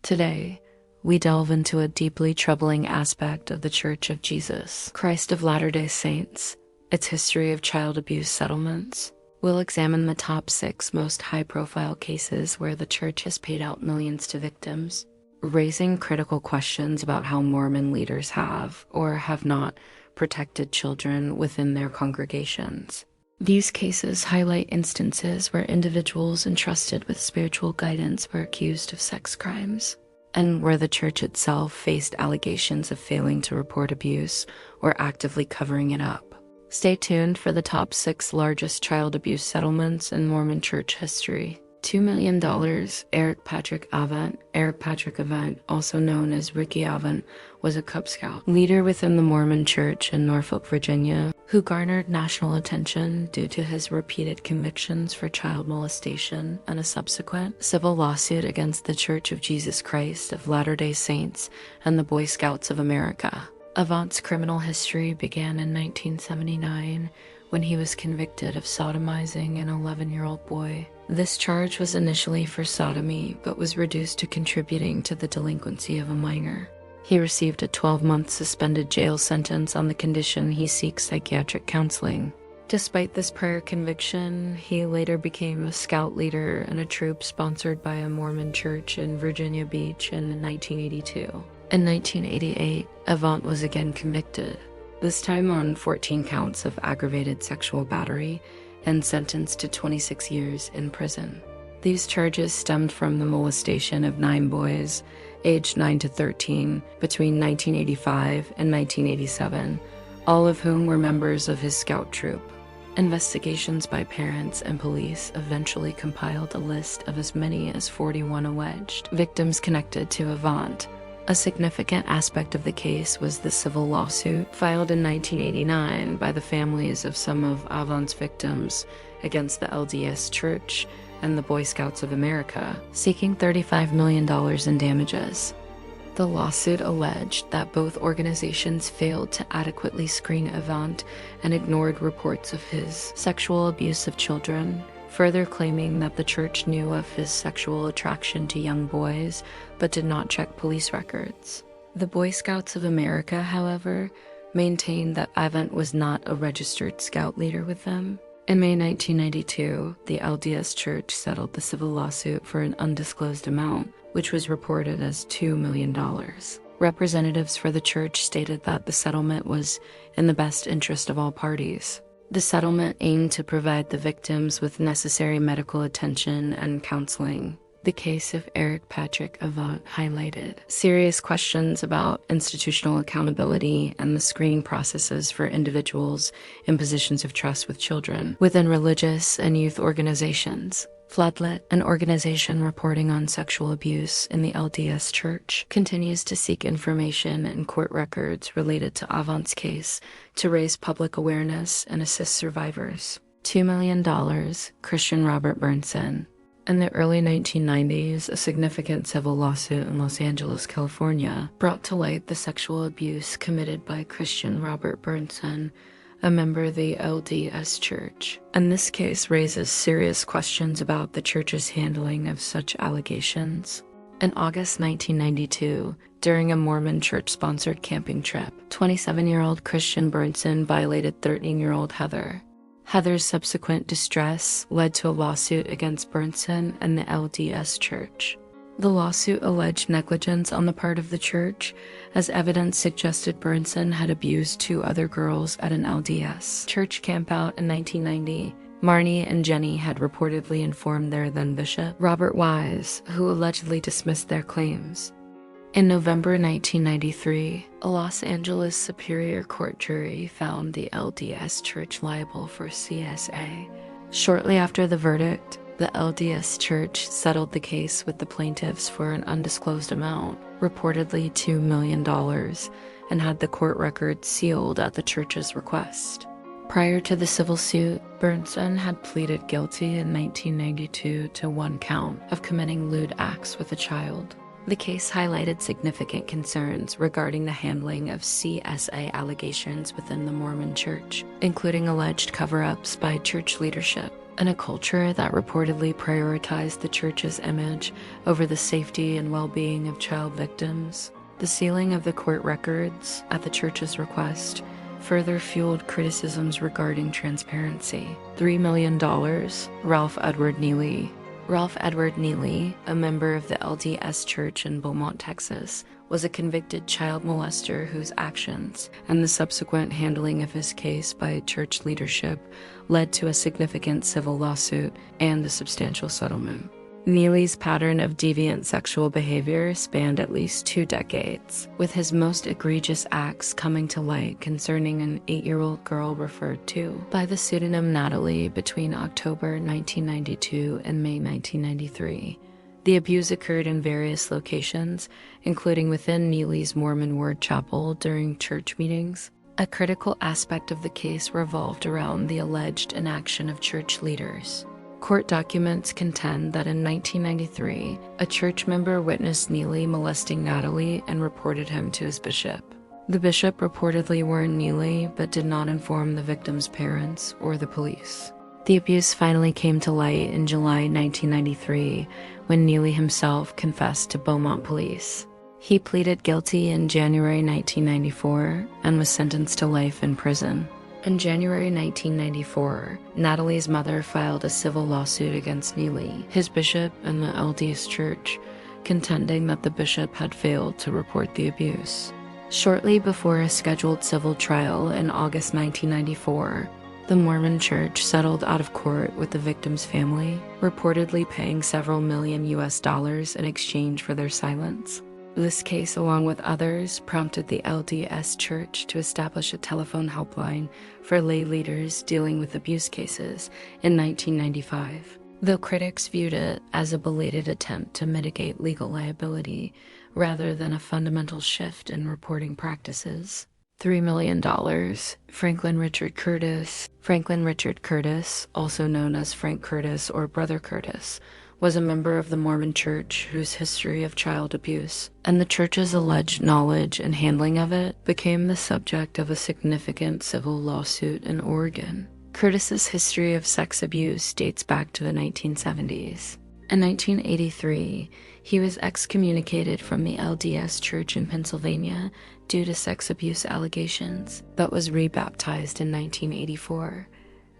Today, we delve into a deeply troubling aspect of the Church of Jesus Christ of Latter-day Saints, its history of child abuse settlements. We'll examine the top 6 most high-profile cases where the Church has paid out millions to victims, raising critical questions about how Mormon leaders have, or have not, protected children within their congregations. These cases highlight instances where individuals entrusted with spiritual guidance were accused of sex crimes, and where the Church itself faced allegations of failing to report abuse or actively covering it up. Stay tuned for the top 6 largest child abuse settlements in Mormon Church history. $2 million. Eric Patrick Avant. Eric Patrick Avant, also known as Ricky Avant, was a Cub Scout leader within the Mormon Church in Norfolk, Virginia, who garnered national attention due to his repeated convictions for child molestation and a subsequent civil lawsuit against the Church of Jesus Christ of Latter-day Saints and the Boy Scouts of America. Avant's criminal history began in 1979 when he was convicted of sodomizing an 11-year-old boy. This charge was initially for sodomy, but was reduced to contributing to the delinquency of a minor. He received a 12-month suspended jail sentence on the condition he seeks psychiatric counseling. Despite this prior conviction, he later became a scout leader in a troop sponsored by a Mormon church in Virginia Beach in 1982. In 1988, Avant was again convicted, this time on 14 counts of aggravated sexual battery, and sentenced to 26 years in prison. These charges stemmed from the molestation of 9 boys, aged 9 to 13, between 1985 and 1987, all of whom were members of his scout troop. Investigations by parents and police eventually compiled a list of as many as 41 alleged victims connected to Avant. A significant aspect of the case was the civil lawsuit filed in 1989 by the families of some of Avant's victims against the LDS Church and the Boy Scouts of America, seeking $35 million in damages. The lawsuit alleged that both organizations failed to adequately screen Avant and ignored reports of his sexual abuse of children, further claiming that the church knew of his sexual attraction to young boys but did not check police records. The Boy Scouts of America, however, maintained that Avant was not a registered scout leader with them. In May 1992, the LDS Church settled the civil lawsuit for an undisclosed amount, which was reported as $2 million. Representatives for the church stated that the settlement was in the best interest of all parties. The settlement aimed to provide the victims with necessary medical attention and counseling. The case of Eric Patrick Avant highlighted serious questions about institutional accountability and the screening processes for individuals in positions of trust with children within religious and youth organizations. Floodlit, an organization reporting on sexual abuse in the LDS Church, continues to seek information and court records related to Avant's case to raise public awareness and assist survivors. $2 million. Christian Robert Bernson. In the early 1990s, a significant civil lawsuit in Los Angeles, California, brought to light the sexual abuse committed by Christian Robert Bearnson, a member of the LDS Church. And this case raises serious questions about the church's handling of such allegations. In August 1992, during a Mormon church-sponsored camping trip, 27-year-old Christian Bernson violated 13-year-old Heather. Heather's subsequent distress led to a lawsuit against Bernson and the LDS Church. The lawsuit alleged negligence on the part of the church, as evidence suggested Bernson had abused 2 other girls at an LDS church campout in 1990. Marnie and Jenny had reportedly informed their then-bishop, Robert Wise, who allegedly dismissed their claims. In November 1993, a Los Angeles Superior Court jury found the LDS Church liable for CSA. Shortly after the verdict, the LDS Church settled the case with the plaintiffs for an undisclosed amount, reportedly $2 million, and had the court record sealed at the church's request. Prior to the civil suit, Bernson had pleaded guilty in 1992 to 1 count of committing lewd acts with a child. The case highlighted significant concerns regarding the handling of CSA allegations within the Mormon Church, including alleged cover-ups by church leadership. In a culture that reportedly prioritized the church's image over the safety and well-being of child victims, the sealing of the court records, at the church's request, further fueled criticisms regarding transparency. $3 million, Ralph Edward Neely. Ralph Edward Neely, a member of the LDS Church in Beaumont, Texas, was a convicted child molester whose actions and the subsequent handling of his case by church leadership led to a significant civil lawsuit and a substantial settlement. Neely's pattern of deviant sexual behavior spanned at least 2 decades, with his most egregious acts coming to light concerning an 8-year-old girl referred to by the pseudonym Natalie between October 1992 and May 1993. The abuse occurred in various locations, including within Neely's Mormon Word Chapel during church meetings. A critical aspect of the case revolved around the alleged inaction of church leaders. Court documents contend that in 1993, a church member witnessed Neely molesting Natalie and reported him to his bishop. The bishop reportedly warned Neely but did not inform the victim's parents or the police. The abuse finally came to light in July 1993 when Neely himself confessed to Beaumont police. He pleaded guilty in January 1994 and was sentenced to life in prison. In January 1994, Natalie's mother filed a civil lawsuit against Neely, his bishop, and the LDS Church, contending that the bishop had failed to report the abuse. Shortly before a scheduled civil trial in August 1994, the Mormon Church settled out of court with the victim's family, reportedly paying several million US in exchange for their silence. This case, along with others, prompted the LDS Church to establish a telephone helpline for lay leaders dealing with abuse cases in 1995. Though critics viewed it as a belated attempt to mitigate legal liability rather than a fundamental shift in reporting practices. $3 million, Franklyn Richard Curtis. Franklyn Richard Curtis, also known as Frank Curtis or Brother Curtis, was a member of the Mormon Church whose history of child abuse and the church's alleged knowledge and handling of it became the subject of a significant civil lawsuit in Oregon. Curtis's history of sex abuse dates back to the 1970s. In 1983, he was excommunicated from the LDS Church in Pennsylvania due to sex abuse allegations, but was rebaptized in 1984.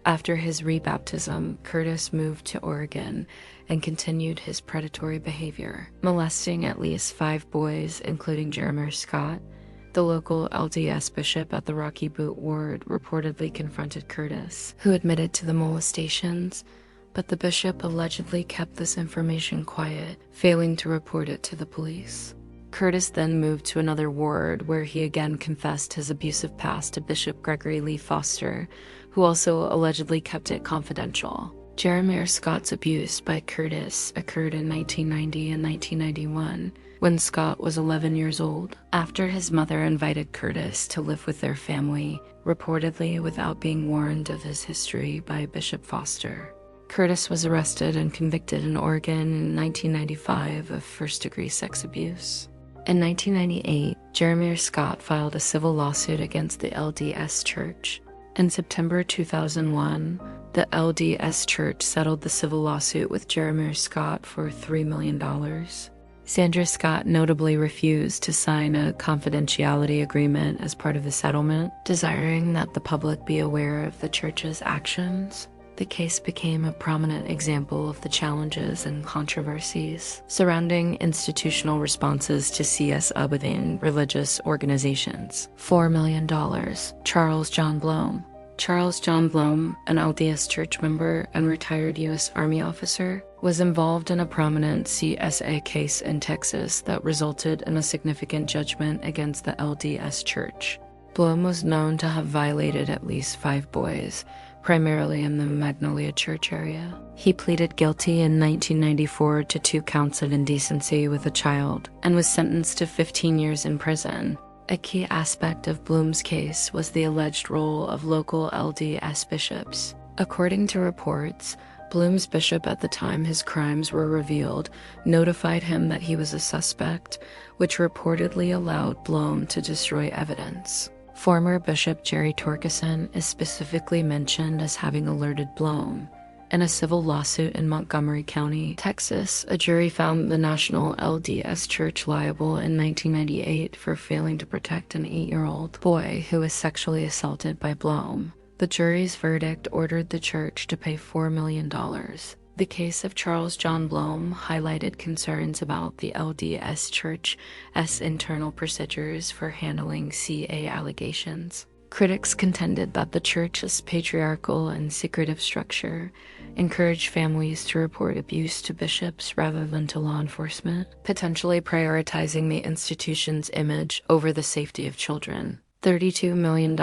After his rebaptism, Curtis moved to Oregon and continued his predatory behavior, molesting at least 5 boys, including Jeremiah Scott. The local LDS bishop at the Rocky Boot Ward reportedly confronted Curtis, who admitted to the molestations, but the bishop allegedly kept this information quiet, failing to report it to the police. Curtis then moved to another ward where he again confessed his abusive past to Bishop Gregory Lee Foster, who also allegedly kept it confidential. Jeremiah Scott's abuse by Curtis occurred in 1990 and 1991, when Scott was 11 years old, after his mother invited Curtis to live with their family, reportedly without being warned of his history by Bishop Foster. Curtis was arrested and convicted in Oregon in 1995 of first-degree sex abuse. In 1998, Jeremiah Scott filed a civil lawsuit against the LDS Church. In September 2001, the LDS Church settled the civil lawsuit with Jeremiah Scott for $3 million. Sandra Scott notably refused to sign a confidentiality agreement as part of the settlement, desiring that the public be aware of the church's actions. The case became a prominent example of the challenges and controversies surrounding institutional responses to CSA within religious organizations. $4 million, Charles John Blom. Charles John Blom, an LDS Church member and retired U.S. Army officer, was involved in a prominent CSA case in Texas that resulted in a significant judgment against the LDS Church. Blom was known to have violated at least 5 boys, primarily in the Magnolia Church area. He pleaded guilty in 1994 to 2 counts of indecency with a child and was sentenced to 15 years in prison. A key aspect of Blom's case was the alleged role of local LDS bishops. According to reports, Blom's bishop at the time his crimes were revealed notified him that he was a suspect, which reportedly allowed Blom to destroy evidence. Former Bishop Jerry Torkelson is specifically mentioned as having alerted Blom. In a civil lawsuit in Montgomery County, Texas, a jury found the National LDS Church liable in 1998 for failing to protect an 8-year-old boy who was sexually assaulted by Blome. The jury's verdict ordered the church to pay $4 million. The case of Charles John Blom highlighted concerns about the LDS Church's internal procedures for handling CA allegations. Critics contended that the church's patriarchal and secretive structure encouraged families to report abuse to bishops rather than to law enforcement, potentially prioritizing the institution's image over the safety of children. $32 million.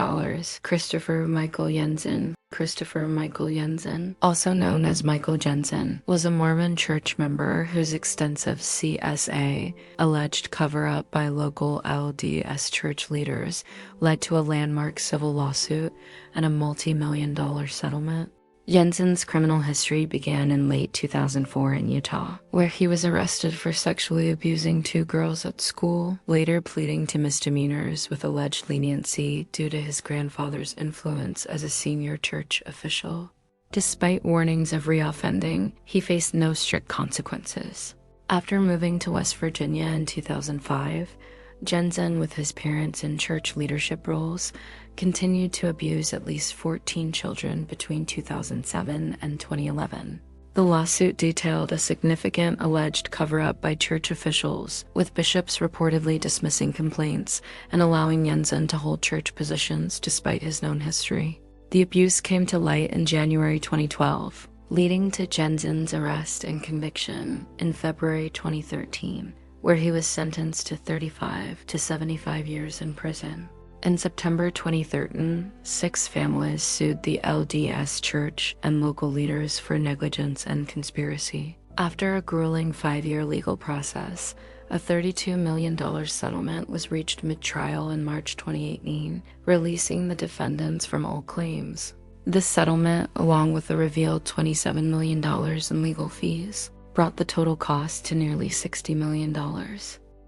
Christopher Michael Jensen. Christopher Michael Jensen, also known as Michael Jensen, was a Mormon church member whose extensive CSA, alleged cover-up by local LDS church leaders, led to a landmark civil lawsuit and a multi-million-dollar settlement. Jensen's criminal history began in late 2004 in Utah, where he was arrested for sexually abusing 2 girls at school, later pleading to misdemeanors with alleged leniency due to his grandfather's influence as a senior church official. Despite warnings of reoffending, he faced no strict consequences. After moving to West Virginia in 2005, Jensen, with his parents in church leadership roles, continued to abuse at least 14 children between 2007 and 2011. The lawsuit detailed a significant alleged cover-up by church officials, with bishops reportedly dismissing complaints and allowing Jensen to hold church positions despite his known history. The abuse came to light in January 2012, leading to Jensen's arrest and conviction in February 2013, where he was sentenced to 35 to 75 years in prison. In September 2013, 6 families sued the LDS Church and local leaders for negligence and conspiracy. After a grueling 5-year legal process, a $32 million settlement was reached mid-trial in March 2018, releasing the defendants from all claims. This settlement, along with the revealed $27 million in legal fees, brought the total cost to nearly $60 million.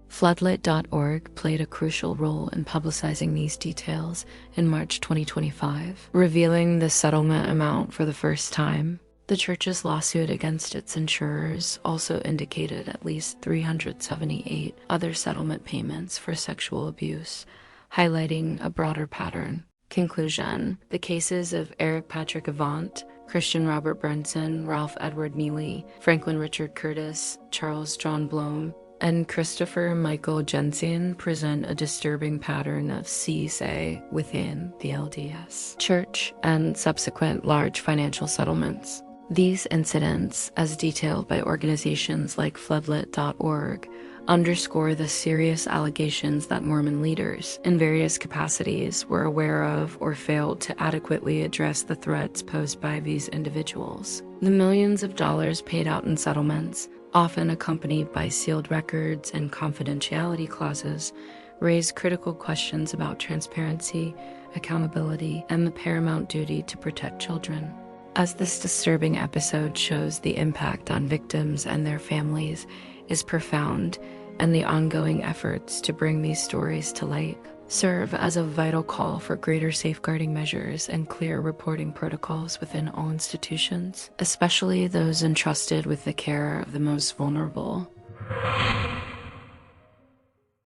Floodlit.org played a crucial role in publicizing these details in March 2025, revealing the settlement amount for the first time. The church's lawsuit against its insurers also indicated at least 378 other settlement payments for sexual abuse, highlighting a broader pattern. Conclusion: the cases of Eric Patrick Avant, Christian Robert Bernson, Ralph Edward Neely, Franklyn Richard Curtis, Charles John Blom, and Christopher Michael Jensen present a disturbing pattern of CSA within the LDS Church and subsequent large financial settlements. These incidents, as detailed by organizations like Floodlit.org, underscore the serious allegations that Mormon leaders, in various capacities, were aware of or failed to adequately address the threats posed by these individuals. The millions of dollars paid out in settlements, often accompanied by sealed records and confidentiality clauses, raise critical questions about transparency, accountability, and the paramount duty to protect children. As this disturbing episode shows, the impact on victims and their families is profound, and the ongoing efforts to bring these stories to light serve as a vital call for greater safeguarding measures and clear reporting protocols within all institutions, especially those entrusted with the care of the most vulnerable.